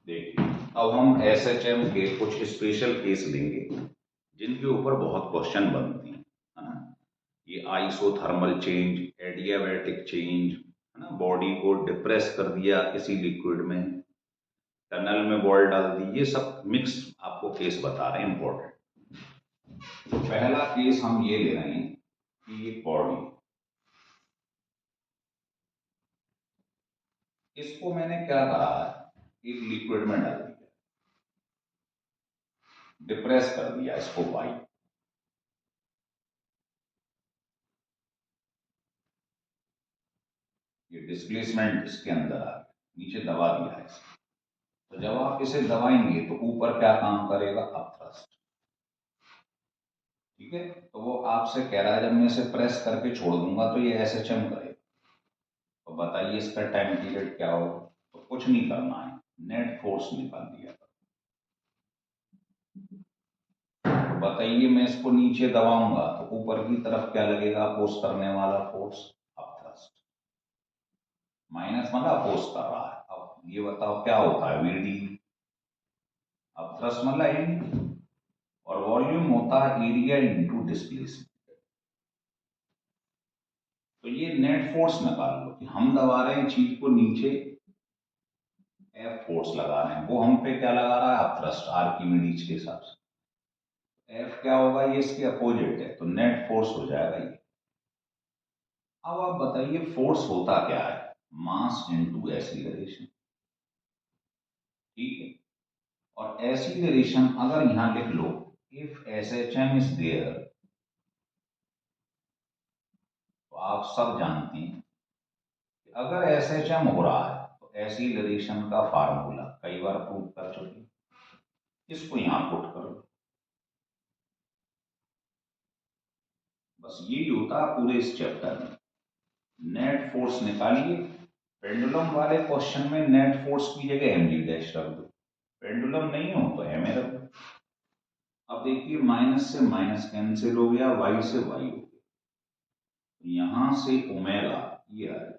देखिए, अब हम एसएचएम के कुछ स्पेशल केस लेंगे जिनके ऊपर बहुत क्वेश्चन बनती हैं, है ना। ये आइसोथर्मल चेंज, एडियाबैटिक चेंज, है ना, बॉडी को डिप्रेस कर दिया किसी लिक्विड में, टनल में बॉल डाल दी, ये सब मिक्स आपको केस बता रहे हैं इंपॉर्टेंट। तो पहला केस हम ये ले रहे हैं कि ये बॉडी, इसको मैंने क्या करा है, एक लिक्विड में डाल दिया, डिप्रेस कर दिया इसको पाइप, ये डिस्प्लेसमेंट इसके अंदर आ गया, नीचे दबा दिया है इसको। तो जब आप इसे दबाएंगे तो ऊपर क्या काम करेगा, अपथ्रस्ट। ठीक है, तो वो आपसे कह रहा है जब मैं इसे प्रेस करके छोड़ दूंगा तो ये एसएचएम करेगा। तो बताइए इसका टाइम पीरियड क्या होगा। तो कुछ नहीं करना है, नेट फोर्स निकाल दिया। तो बताइए मैं इसको नीचे दबाऊंगा तो ऊपर की तरफ क्या लगेगा, अपोज करने वाला फोर्स, अपथ्रस्ट। माइनस मतलब अपोज कर रहा है। अब ये बताओ क्या होता है, वीडी, अपथ्रस्ट मतलब एंड, और वॉल्यूम होता है एरिया इंटू डिस्प्लेसमेंट। तो ये नेट फोर्स निकाल लो कि हम दबा रहे हैं चीज को नीचे, एफ फोर्स लगा रहे हैं, वो हम पे क्या लगा रहा है, अपथ्रस्ट, आर्किमिडीज के हिसाब से। एफ क्या होगा, ये इसके अपोजिट है, तो नेट फोर्स हो जाएगा ये। अब आप बताइए फोर्स होता क्या है, मास इंटू एक्सीलरेशन। ठीक है, और एक्सीलरेशन अगर यहां लिख लो, if S H M is there, तो आप सब जानते हैं कि अगर एस एच एम हो रहा है तो एक्सीलरेशन का फार्मूला कई बार प्रूव कर चुके, इसको यहां पुट करो। बस यही होता है पूरे इस चैप्टर में। नेट फोर्स निकालिए, पेंडुलम वाले क्वेश्चन में नेट फोर्स की जगह एम जी डैश रख दो, पेंडुलम नहीं हो तो एम ए रख दो। अब देखिए माइनस से माइनस कैंसिल हो गया, वाई से वाई हो गया, यहां से ओमेगा ये आ गया,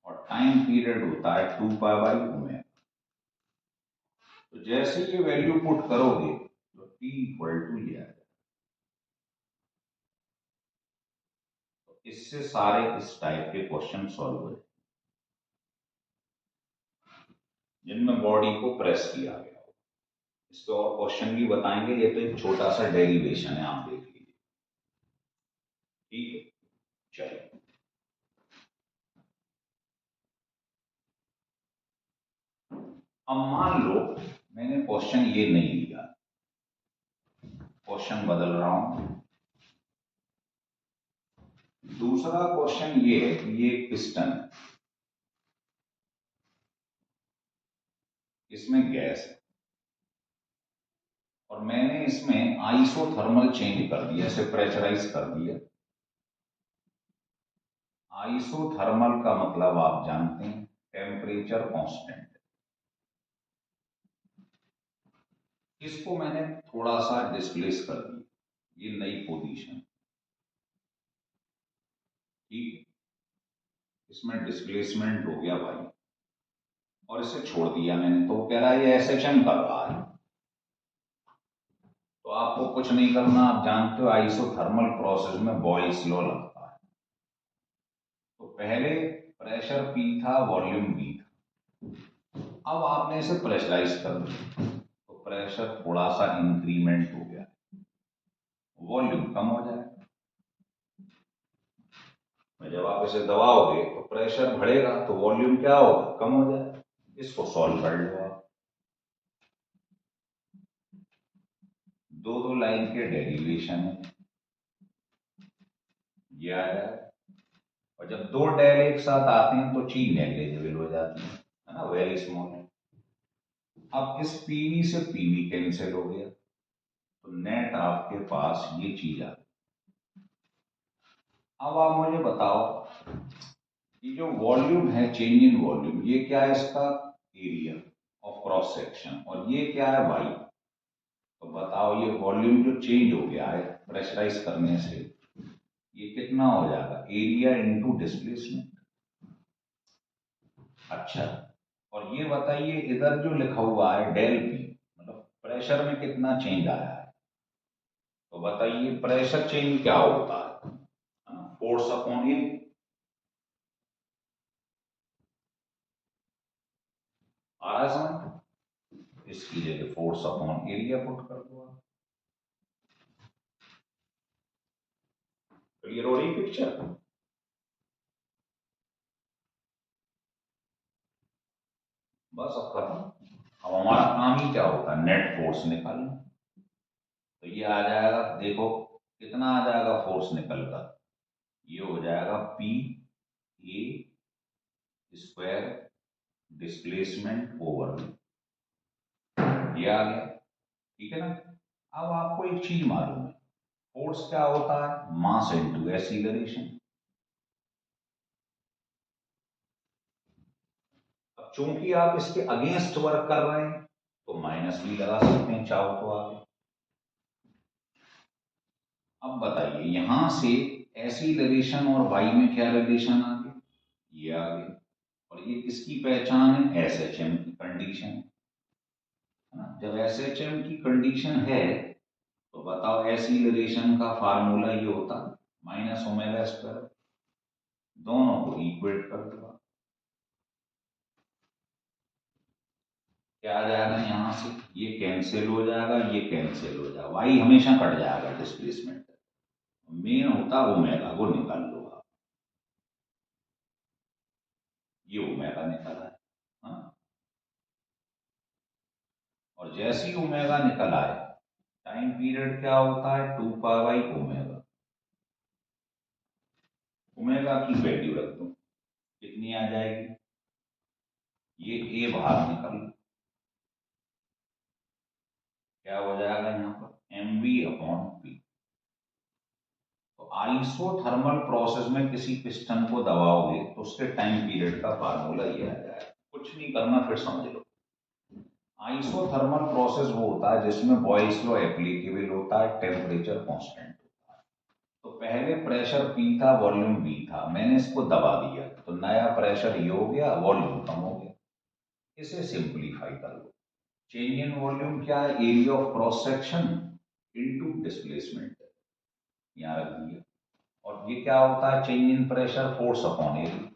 और टाइम पीरियड होता है 2 पाई/ओमेगा। तो जैसे ये वैल्यू पुट करोगे तो टी इक्वल टू ये आ जाएगा। तो इससे सारे इस टाइप के क्वेश्चन सॉल्व हो जाए जिनमें बॉडी को प्रेस किया गया। इस पे और क्वेश्चन भी बताएंगे, ये तो एक छोटा सा डेरिवेशन है, आप देख लीजिए। ठीक है, चलिए। अब मान लो मैंने क्वेश्चन ये नहीं लिया, क्वेश्चन बदल रहा हूं। दूसरा क्वेश्चन ये है कि ये पिस्टन है, इसमें गैस है, और मैंने इसमें आइसोथर्मल चेंज कर दिया, इसे प्रेशराइज कर दिया। आइसोथर्मल का मतलब आप जानते हैं, टेम्परेचर कांस्टेंट। इसको मैंने थोड़ा सा डिस्प्लेस कर दिया, ये नई पोजीशन। ठीक, इसमें डिस्प्लेसमेंट हो गया भाई, और इसे छोड़ दिया मैंने, तो कह रहा है ये एसएचएम कर रहा है। तो आपको कुछ नहीं करना, आप जानते हो आइसोथर्मल प्रोसेस में बॉयल्स लॉ लगता है। तो पहले प्रेशर पी था, वॉल्यूम बी था, अब आपने इसे प्रेशराइज कर दिया तो प्रेशर थोड़ा सा इंक्रीमेंट हो गया, वॉल्यूम कम हो जाएगा। जब आप इसे दबाओगे तो प्रेशर बढ़ेगा तो वॉल्यूम क्या होगा, कम हो जाएगा। इसको सॉल्व कर लो आप, दो दो लाइन के डेरिवेशन है, ये आ जाएगा। और जब दो डेल एक साथ आते हैं तो चीज नेग्लिजिबल हो जाती है ना, वेरी स्मॉल। अब इस पीवी से पीवी कैंसिल हो गया, तो नेट आपके पास ये चीज आ गई। अब आप मुझे बताओ कि जो वॉल्यूम है, चेंज इन वॉल्यूम, ये क्या है, इसका एरिया ऑफ क्रॉस सेक्शन, और ये क्या है, वाई। तो बताओ ये वॉल्यूम जो चेंज हो गया है प्रेशराइज करने से, ये कितना हो जाएगा, एरिया इंटू डिस्प्लेसमेंट। अच्छा, और ये बताइए इधर जो लिखा हुआ है डेल पी, मतलब प्रेशर में कितना चेंज आया है, तो बताइए प्रेशर चेंज क्या होता है ना, फोर्स अपॉन एरिया। आ रहा है समझ? इसकी जगह फोर्स अपॉन एरिया पुट कर दो आप। क्लियर हो रही पिक्चर? बस अब खत्म। अब हमारा काम ही क्या होता है, नेट फोर्स निकालना। तो ये आ जाएगा, देखो कितना आ जाएगा फोर्स निकल कर, ये हो जाएगा P A square displacement over, ये आ गया। ठीक है ना? अब आपको एक चीज मालूम है, फोर्स क्या होता है, मास इनटू एक्सीलरेशन। अब चूंकि आप इसके अगेंस्ट वर्क कर रहे हैं तो माइनस भी लगा सकते हैं चाहो तो आगे। अब बताइए यहां से एक्सीलरेशन और वाई में क्या रिलेशन आ गया, ये आ गया। और ये किसकी पहचान है, एस एच एम की कंडीशन है ना। जब एस एच एम की कंडीशन है तो बताओ एक्सीलरेशन का फार्मूला ये होता माइनस ओमेगा स्क्वायर, दोनों को इक्वेट कर दो। क्या आ जाएगा यहां से, ये कैंसिल हो जाएगा, ये कैंसिल हो जाएगा, वाई हमेशा कट जाएगा डिस्प्लेसमेंट। मेन होता ओमेगा, वो निकाल लो आप। ये ओमेगा निकला है हाँ? और जैसे ही ओमेगा निकल आए, टाइम पीरियड क्या होता है, 2 पाई बाई ओमेगा। ओमेगा की वैल्यू रख दो, कितनी आ जाएगी, ये ए बाहर निकल, क्या हो जाएगा यहाँ पर, एम बी अपॉन पी। तो आइसोथर्मल प्रोसेस में किसी पिस्टन को दबाओगे तो उसके टाइम पीरियड का फार्मूला ये आ जाएगा। कुछ नहीं करना, फिर समझ लो। आइसोथर्मल प्रोसेस वो होता है जिसमें बॉयल्स लॉ एप्लीकेबल होता है, टेम्परेचर कांस्टेंट होता है। तो पहले प्रेशर पी था, वॉल्यूम बी था, मैंने इसको दबा दिया तो नया प्रेशर ये हो गया, वॉल्यूम कम हो गया। इसे सिंप्लीफाई कर लो, चेंज इन वॉल्यूम क्या है, area of cross section into displacement, यहाँ रख दिया। और ये क्या होता है, change in pressure force upon area,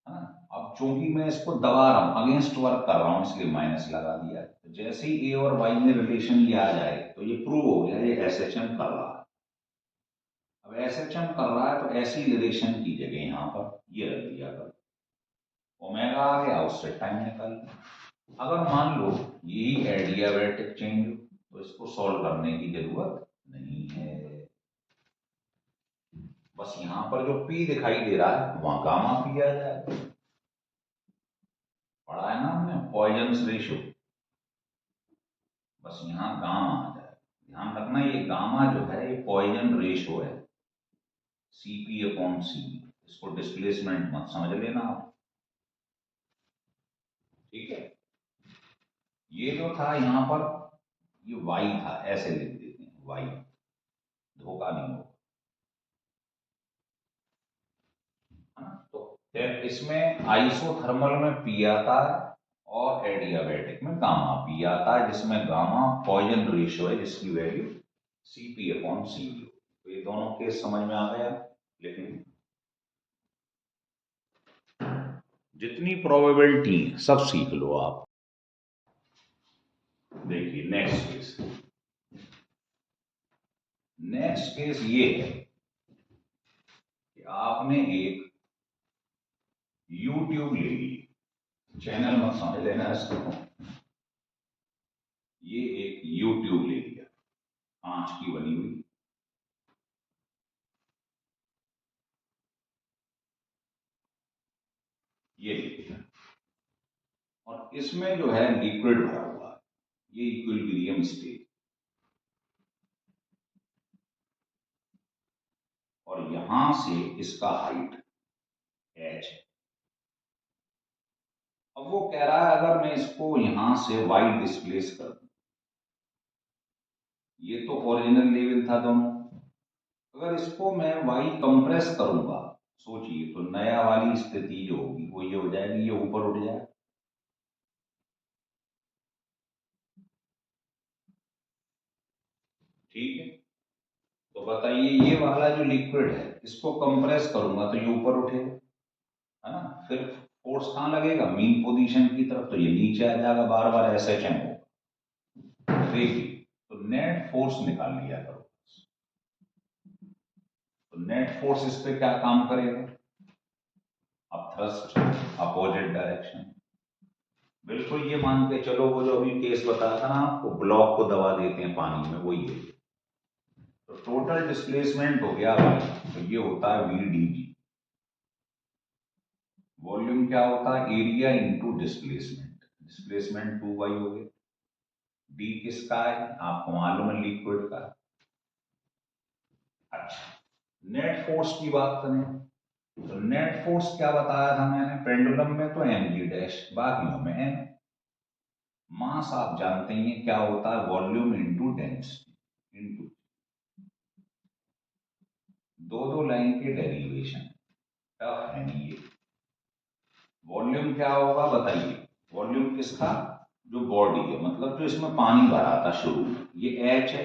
है ना। अब चूंकि मैं इसको दबा रहा हूं, अगेंस्ट वर्क कर रहा हूं, इसलिए माइनस लगा दिया। तो जैसे ही ए और वाई में रिलेशन ये आ जाए तो ये प्रूव हो गया, ये एस एच एम कर रहा है। अब एस एच एम कर रहा है तो ऐसी रिलेशन की जगह यहां पर ये रख दिया कर, ओमेगा आ गया, उससे टाइम निकाल लिया। अगर मान लो यही एडियाबैटिक चेंज हो तो इसको सॉल्व करने की जरूरत नहीं है। बस यहां पर जो पी दिखाई दे रहा है वहां गामा पी आ जाएगा। पढ़ा है ना हमने पॉइजन रेशियो, बस यहाँ गामा आ जाए। ध्यान रखना ये गामा जो है ये पॉइजन रेशो है, सीपी अपॉन सी। इसको डिस्प्लेसमेंट मत समझ लेना आप, ठीक है। ये जो था यहाँ पर ये वाई था, ऐसे लिख देते हैं वाई, धोखा नहीं होगा, है ना। तो फिर इसमें आइसोथर्मल में पी आता है और एडियाबैटिक में गामा पी आता है, जिसमें गामा पॉइजन रेशियो है जिसकी वैल्यू सीपी अपॉन सी। तो ये दोनों केस समझ में आ गया। लेकिन जितनी प्रोबेबिलिटी सब सीख लो आप। देखिए नेक्स्ट केस, नेक्स्ट केस ये है कि आपने एक यूट्यूब ले ली, चैनल मत समझ लेना इसको, ये एक यूट्यूब ले लिया, कांच की बनी हुई, ये ले लिया। और इसमें जो है लिक्विड भरा हुआ है, ये इक्विलिब्रियम स्टेज। और यहां से इसका हाइट एच है। अब वो कह रहा है अगर मैं इसको यहां से वाई डिस्प्लेस कर दूं, ये तो ओरिजिनल लेवल था दोनों, अगर इसको मैं वाई कंप्रेस करूंगा सोचिए, तो नया वाली स्थिति जो होगी वो ये हो जाएगी, ये ऊपर उठ जाए। ठीक है, तो बताइए ये वाला जो लिक्विड है इसको कंप्रेस करूंगा तो ये ऊपर उठेगा, है ना। फिर फोर्स कहाँ लगेगा, मीन पोजीशन की तरफ, तो ये नीचे आ जाएगा, बार बार ऐसे एच एम होगा। देखिए, तो नेट फोर्स निकाल लिया करो। तो नेट फोर्स इस पे क्या काम करेगा, अब थ्रस्ट अपोजिट डायरेक्शन। बिल्कुल, ये मान के चलो वो जो अभी केस बताया था ना आपको, ब्लॉक को दबा देते हैं पानी में, वही है। तो टोटल डिस्प्लेसमेंट हो गया भाई, तो ये होता है वी डी जी। वॉल्यूम क्या होता है, area into displacement. Displacement 2 y हो गया। डी किसका है, आपको मालूम है, लिक्विड का। अच्छा, नेट फोर्स की बात करें, तो नेट फोर्स क्या बताया था मैंने, पेंडुलम में तो एम जी डैश, बाकियों में एम। मास आप जानते हैं क्या होता है, वॉल्यूम इंटू डेंसिटी इंटू। दो दो लाइन के डेरिवेशन, टफ है नहीं ये। वॉल्यूम क्या होगा बताइए, वॉल्यूम किसका, जो बॉडी है, मतलब जो इसमें पानी भरा था शुरू में, ये एच है।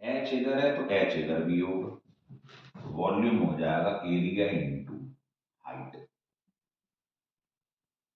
एच इधर है तो एच इधर भी होगा। वॉल्यूम हो जाएगा एरिया इंटू हाइट।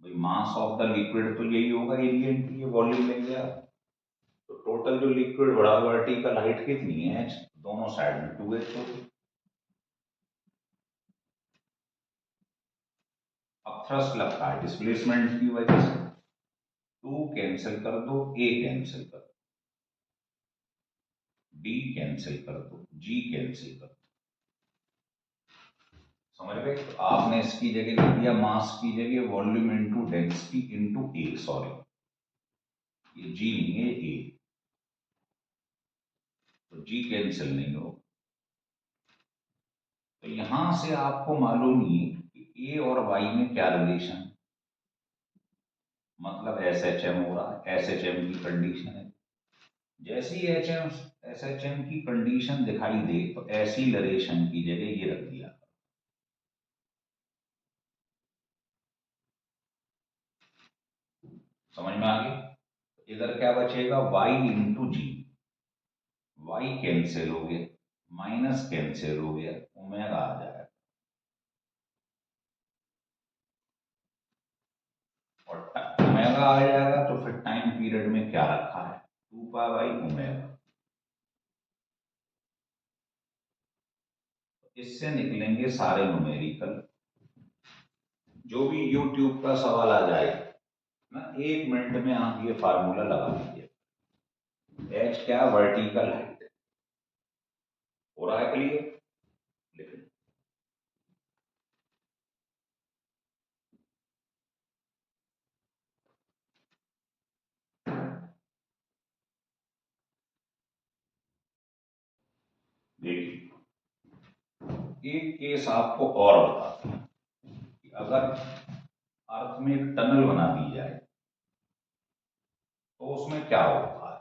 भाई मास ऑफ द लिक्विड तो यही होगा, एरिया इंटू ये वॉल्यूम लेंगे आप। तो टोटल जो लिक्विड बड़ा, वर्टिकल हाइट कितनी है, एच, दोनों साइड में 2h होगी। अब थ्रस्ट लगता है डिस्प्लेसमेंट की वजह से, 2 कैंसिल कर दो, ए कैंसिल कर दो, डी कैंसिल कर दो, जी कैंसिल कर दो। समझ गए, तो आपने इसकी जगह लिख दिया, मास की जगह वॉल्यूम इंटू डेंसिटी इंटू ए, सॉरी ये जी नहीं है, ए। तो जी कैंसिल नहीं होगा। तो यहां से आपको मालूम ही कि ए और वाई में क्या रिलेशन, मतलब एस एच एम हो रहा है, एस एच एम की कंडीशन है। जैसी H M S H M की कंडीशन दिखाई दे तो ऐसी लरेशन की जगह ये रख दिया। समझ में आ गई, इधर क्या बचेगा, y इंटू जी। वाई कैंसिल हो गया, माइनस कैंसिल हो गया, ओमेगा आ जाएगा। और ओमेगा आ जाएगा तो फिर टाइम पीरियड में क्या रखा है, 2 पाई बाई ओमेगा। इससे निकलेंगे सारे न्यूमेरिकल, जो भी यूट्यूब का सवाल आ जाए ना, 1 मिनट में आप ये फार्मूला लगा लीजिए। एच क्या, वर्टिकल हाइट। हो रहा है क्लियर, लिख देखिए, एक केस आपको और बताते हैं कि अगर अर्थ में एक टनल बना दी जाए तो उसमें क्या होता है।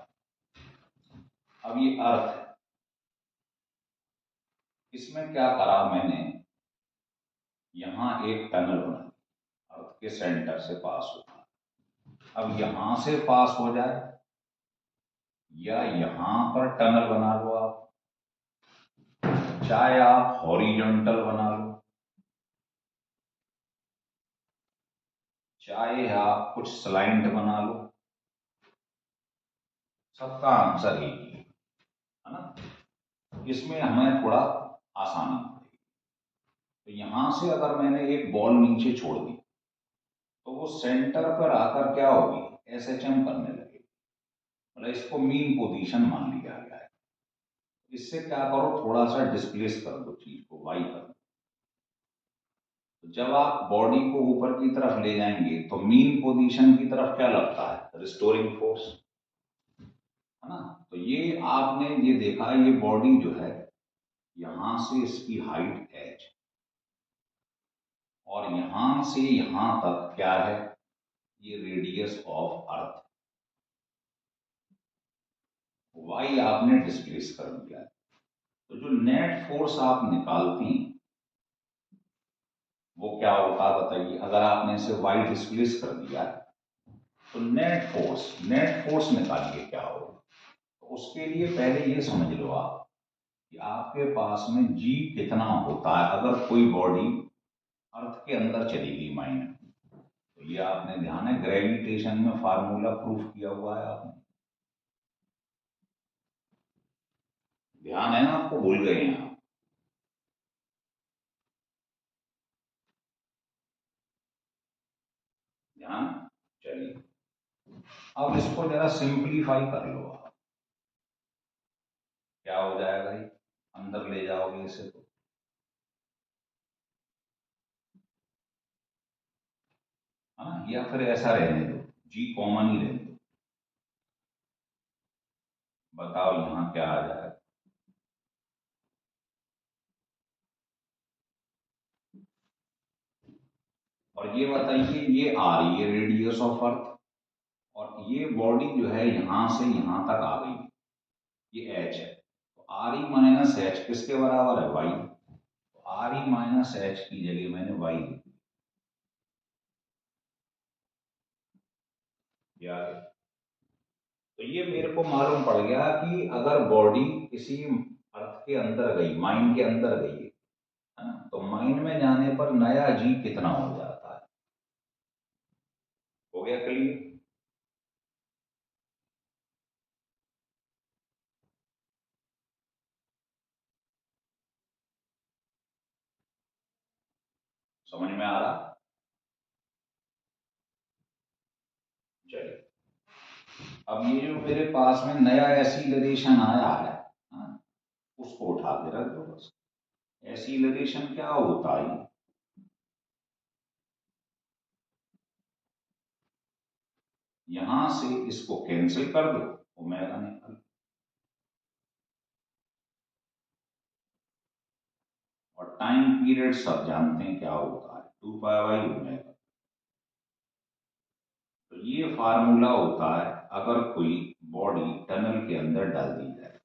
अब ये अर्थ है, इसमें क्या करा मैंने, यहां एक टनल बना दी, अर्थ के सेंटर से पास होता है। अब यहां से पास हो जाए या यहां पर टनल बना लो आप, चाहे आप हॉरिजॉन्टल बना लो, चाहे आप कुछ स्लाइंट बना लो, सबका आंसर एक ही है ना। इसमें हमें थोड़ा आसानी पड़ेगी। तो यहां से अगर मैंने एक बॉल नीचे छोड़ दी तो वो सेंटर पर आकर क्या होगी, एस एच एम करने लगेगी, मतलब इसको मीन पोजीशन मान लिया गया है। इससे क्या करो, थोड़ा सा डिस्प्लेस कर दो चीज को, वाई कर दो। तो जब आप बॉडी को ऊपर की तरफ ले जाएंगे तो मीन पोजीशन की तरफ क्या लगता है, रिस्टोरिंग फोर्स, है ना। तो ये आपने ये देखा, ये बॉडी जो है, यहां से इसकी हाइट एच, और यहां से यहां तक क्या है, ये रेडियस ऑफ अर्थ, वाई आपने डिस्प्लेस कर दिया है। तो जो नेट फोर्स आप निकालती हैं वो क्या होता है बताइए। अगर आपने इसे वाई डिस्प्लेस कर दिया तो नेट फोर्स निकालिए क्या होगा। तो उसके लिए पहले ये समझ लो आप कि आपके पास में जी कितना होता है अगर कोई बॉडी अर्थ के अंदर चलेगी माइन। तो ये आपने ध्यान है ग्रेविटेशन में फार्मूला प्रूफ किया हुआ है आपने, ध्यान है ना आपको, भूल गए हैं आप। ध्यान, चलिए अब इसको जरा सिंप्लीफाई कर लो आप। क्या हो जाएगा ये, अंदर ले जाओगे इसे तो है ना, या फिर ऐसा रहने दो, जी कॉमन ही रहने दो। बताओ यहाँ क्या आ जाएगा। और ये बताइए ये आर, ये रेडियस ऑफ अर्थ, और ये बॉडी जो है यहां से यहां तक आ गई, ये एच है। तो आर ई माइनस एच किसके बराबर है, वाई। तो आर ई माइनस एच की जगह मैंने वाई लिख दिया। तो ये मेरे को मालूम पड़ गया कि अगर बॉडी किसी अर्थ के अंदर गई, माइन के अंदर गई है ना, तो माइन में जाने पर नया जी कितना हो जाता है। हो गया क्लियर। समझ में आ रहा। चलिए अब ये जो मेरे पास में नया एसिलरेशन आया है हाँ, उसको उठा के रख दो बस। एसिलरेशन क्या होता है, यहां से इसको कैंसिल कर दो, ओमेगा निकल। और टाइम पीरियड सब जानते हैं क्या होता है, 2 पाई बाई ओमेगा। तो ये फार्मूला होता है अगर कोई बॉडी टनल के अंदर डाल दी जाए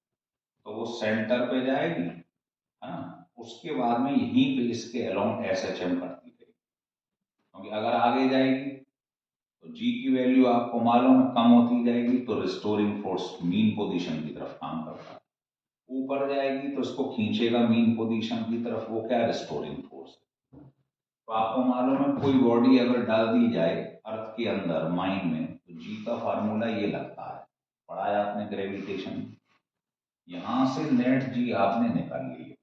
तो वो सेंटर पे जाएगी है ना, उसके बाद में यहीं पे इसके अलोंग एस एच एम करती रहेगी। क्योंकि अगर आगे जाएगी तो जी की वैल्यू आपको मालूम है कम होती जाएगी, तो रिस्टोरिंग फोर्स मीन पोजीशन की तरफ काम करता है। ऊपर जाएगी तो इसको खींचेगा मीन पोजीशन की तरफ, वो क्या रिस्टोरिंग फोर्स। तो आपको मालूम है कोई बॉडी अगर डाल दी जाए अर्थ के अंदर माइन में तो जी का फार्मूला ये लगता है, पढ़ा है आपने ग्रेविटेशन। यहां से नेट जी आपने निकाल लिया,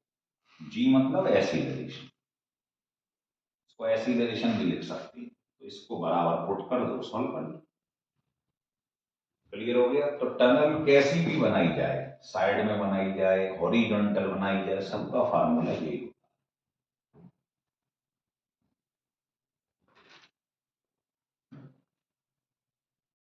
जी मतलब एसिलरेशन, इसको एसिलरेशन भी लिख सकते हैं। तो इसको बराबर पुट कर दो, सॉल्व कर लो, क्लियर हो गया। तो टनल कैसी भी बनाई जाए, साइड में बनाई जाए, हॉरिजॉन्टल बनाई जाए, सबका फार्मूला यही